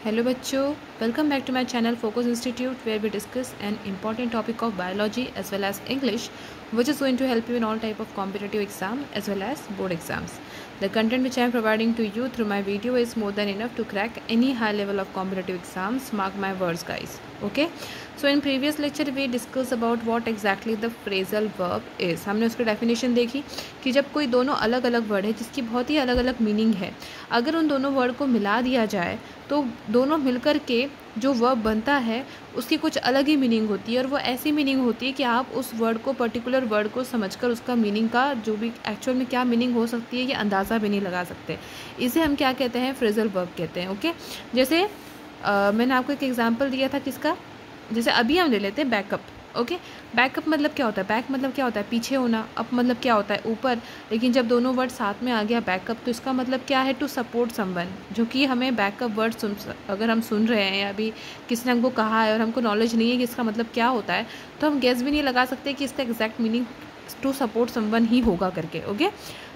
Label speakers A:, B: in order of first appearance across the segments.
A: Hello बच्चों, welcome back to my channel focus institute where we discuss an important topic of biology as well as English, which is going to help you in all type of competitive exam as well as board exams. The content which I am providing to you through my video is more than enough to crack any high level of competitive exams. Mark my words, guys. Okay. So in previous lecture we discussed about what exactly the phrasal verb is. हमने उसकी definition देखी कि जब कोई दोनों अलग अलग word है जिसकी बहुत ही अलग अलग मीनिंग है, अगर उन दोनों वर्ड को मिला दिया जाए तो दोनों मिलकर के जो वर्ब बनता है उसकी कुछ अलग ही मीनिंग होती है, और वो ऐसी मीनिंग होती है कि आप उस वर्ड को, पर्टिकुलर वर्ड को समझकर उसका मीनिंग का जो भी एक्चुअल में क्या मीनिंग हो सकती है ये अंदाज़ा भी नहीं लगा सकते. इसे हम क्या कहते हैं? फ्रेजल वर्ब कहते हैं. ओके. जैसे मैंने आपको एक एग्जांपल दिया था किसका, जैसे अभी हम ले लेते हैं बैकअप. ओके. बैकअप मतलब क्या होता है? बैक मतलब क्या होता है? पीछे होना. अप मतलब क्या होता है? ऊपर. लेकिन जब दोनों वर्ड साथ में आ गया बैकअप, तो इसका मतलब क्या है? To support someone. जो कि हमें बैकअप वर्ड अगर हम सुन रहे हैं या अभी किसी ने हमको कहा है और हमको नॉलेज नहीं है कि इसका मतलब क्या होता है, तो हम गेस भी नहीं लगा सकते कि इसका exact meaning to support someone ही होगा करके. ओके.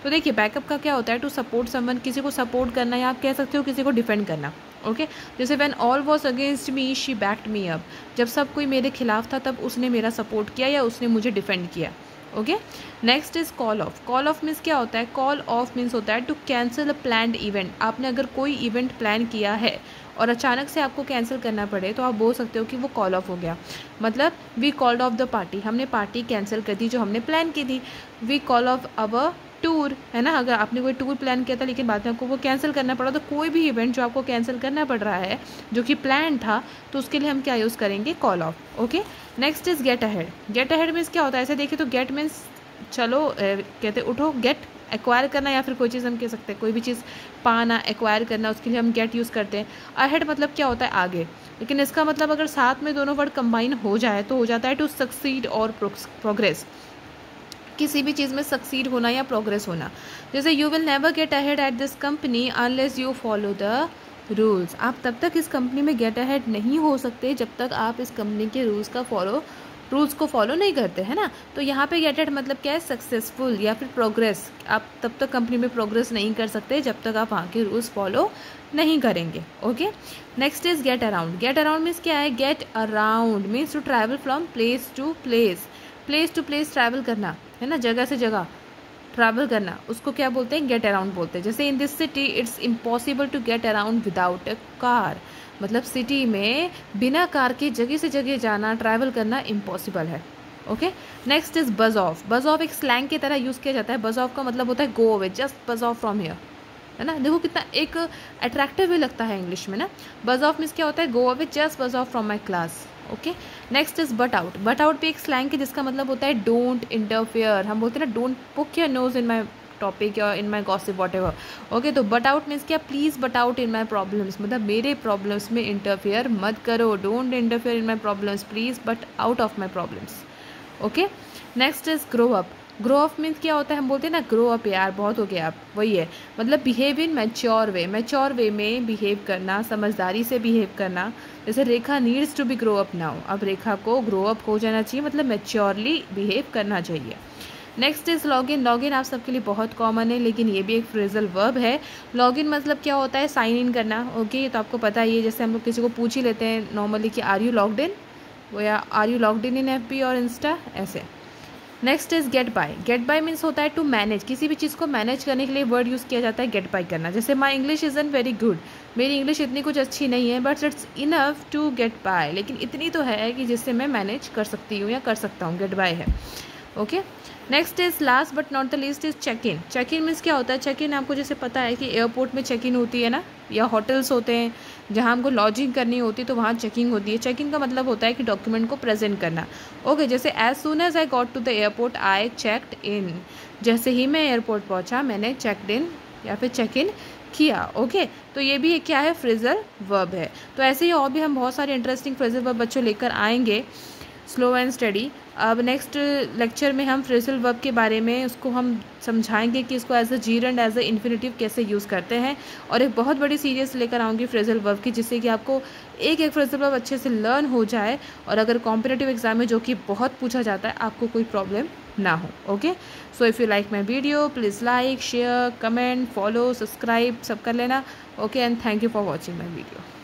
A: तो देखिए बैकअप का क्या होता है? टू सपोर्ट समवन, किसी को सपोर्ट करना, या आप कह सकते हो किसी को डिफेंड करना. ओके. जैसे when all was against me she backed me up. जब सब कोई मेरे खिलाफ था तब उसने मेरा सपोर्ट किया या उसने मुझे डिफेंड किया. Okay. Next is call of. Call of means क्या होता है? कॉल ऑफ मीन्स होता है to cancel a planned event. आपने अगर कोई इवेंट प्लान किया है और अचानक से आपको कैंसिल करना पड़े तो आप बोल सकते हो कि वो कॉल ऑफ हो गया. मतलब we called off the party, हमने पार्टी कैंसिल कर दी जो हमने प्लान की थी. We call off our tour, है ना. अगर आपने कोई टूर प्लान किया था लेकिन बाद में आपको वो कैंसिल करना पड़ा, तो कोई भी इवेंट जो आपको कैंसिल करना पड़ रहा है जो कि प्लान था, तो उसके लिए हम क्या यूज़ करेंगे? Call of. Okay. Next is get ahead. Get ahead means क्या होता है? ऐसे देखिए तो गेट मीन्स चलो, कहते उठो. गेट एक्वायर करना, या फिर कोई चीज़ हम कह सकते हैं, कोई भी चीज़ पाना, एक्वायर करना, उसके लिए हम गेट यूज़ करते हैं. अहेड मतलब क्या होता है? आगे. लेकिन इसका मतलब अगर साथ में दोनों वर्ड कंबाइन हो जाए तो हो जाता है टू सक्सीड और प्रोग्रेस. किसी भी चीज़ में सक्सीड होना या प्रोग्रेस होना. जैसे you will never get ahead at this company unless you follow the rules. आप तब तक इस कंपनी में गेट अहेड नहीं हो सकते जब तक आप इस कंपनी के रूल्स को फॉलो नहीं करते, है ना. तो यहाँ पे गेट अहेड मतलब क्या है? सक्सेसफुल या फिर प्रोग्रेस. आप तब तक कंपनी में प्रोग्रेस नहीं कर सकते जब तक आप वहाँ के रूल्स फॉलो नहीं करेंगे. Okay. Next is get around. Get around means क्या है? Get around means to travel from place to place. Place to place travel करना, है ना, जगह से जगह ट्रैवल करना, उसको क्या बोलते हैं? गेट अराउंड बोलते हैं. जैसे in this city it's impossible to get around without a car. मतलब सिटी में बिना कार के जगह से जगह जाना, ट्रैवल करना इम्पॉसिबल है. ओके. नेक्स्ट इज बज ऑफ. बज ऑफ एक स्लैंग की तरह यूज़ किया जाता है. बज ऑफ का मतलब होता है गो अवे, जस्ट बज ऑफ फ्रॉम हियर, है ना. देखो कितना एक अट्रैक्टिव भी लगता है इंग्लिश में ना. बज ऑफ मीन्स क्या होता है? गो अवे, जस्ट बज of from my class. Okay. Next is but out. But out भी एक स्लैंग है जिसका मतलब होता है डोंट इंटरफेयर. हम बोलते हैं ना, डोंट पुक your nose in my topic या इन माई गॉसिप वॉट एवर. ओके. तो बट आउट मीन्स क्या? Please but out in my problems. मतलब मेरे प्रॉब्लम्स में इंटरफेयर मत करो. Don't interfere in my problems, please but out of my problems. Okay. Next is grow up. Grow up means क्या होता है? हम बोलते हैं ना, ग्रो अप यार, बहुत हो गया आप. वही है, मतलब behave in mature way. Mature way में बिहेव करना, समझदारी से बिहेव करना. जैसे Rekha needs to be grow up now. अब रेखा को ग्रो अप हो जाना चाहिए, मतलब मैच्योरली बिहेव करना चाहिए. Next is log in. Log in आप सबके लिए बहुत कॉमन है, लेकिन ये भी एक फ्रेजल वर्ब है. लॉग इन मतलब क्या होता है? साइन इन करना. ओके. तो आपको पता ही है, जैसे हम लोग किसी को पूछ ही लेते हैं नॉर्मली कि आर यू लॉग्ड इन, वो या are you logged in FB और इंस्टा, ऐसे. Next is get by. Get by means होता है टू मैनेज. किसी भी चीज़ को मैनेज करने के लिए वर्ड यूज़ किया जाता है गेट बाय करना. जैसे my English is an very good. मेरी इंग्लिश इतनी कुछ अच्छी नहीं है, but it's enough to get by. लेकिन इतनी तो है कि जिससे मैं मैनेज कर सकती हूँ या कर सकता हूँ. गेट बाय है. Okay. Next is last but not the least is check in. Check in means क्या होता है? चेक इन आपको जैसे पता है कि एयरपोर्ट में चेक इन होती है ना, या होटल्स होते हैं जहाँ हमको लॉजिंग करनी होती है तो वहाँ चेकिंग होती है. चेक इन का मतलब होता है कि डॉक्यूमेंट को प्रेजेंट करना. ओके. जैसे as soon as I got to the airport I checked in. जैसे ही मैं एयरपोर्ट पहुँचा मैंने चेकड इन या फिर चेक इन किया. ओके. तो ये भी क्या है? फ्रेजल वर्ब है. तो ऐसे ही और भी हम बहुत सारे इंटरेस्टिंग फ्रेजल वर्ब बच्चों लेकर आएंगे, स्लो एंड स्टडी. अब नेक्स्ट लेक्चर में हम फ्रेजल वर्ब के बारे में उसको हम समझाएंगे कि इसको as a gerund as an infinitive कैसे यूज़ करते हैं. और एक बहुत बड़ी सीरीज लेकर आऊँगी फ्रेजल वर्ब की, जिससे कि आपको एक एक फ्रेजल वर्ब अच्छे से लर्न हो जाए, और अगर कॉम्पिटिटिव एग्जाम में जो कि बहुत पूछा जाता है आपको कोई प्रॉब्लम ना हो. Okay. So if you like my video please like, share, comment, follow, subscribe सब कर लेना. Okay. And thank you for watching my video.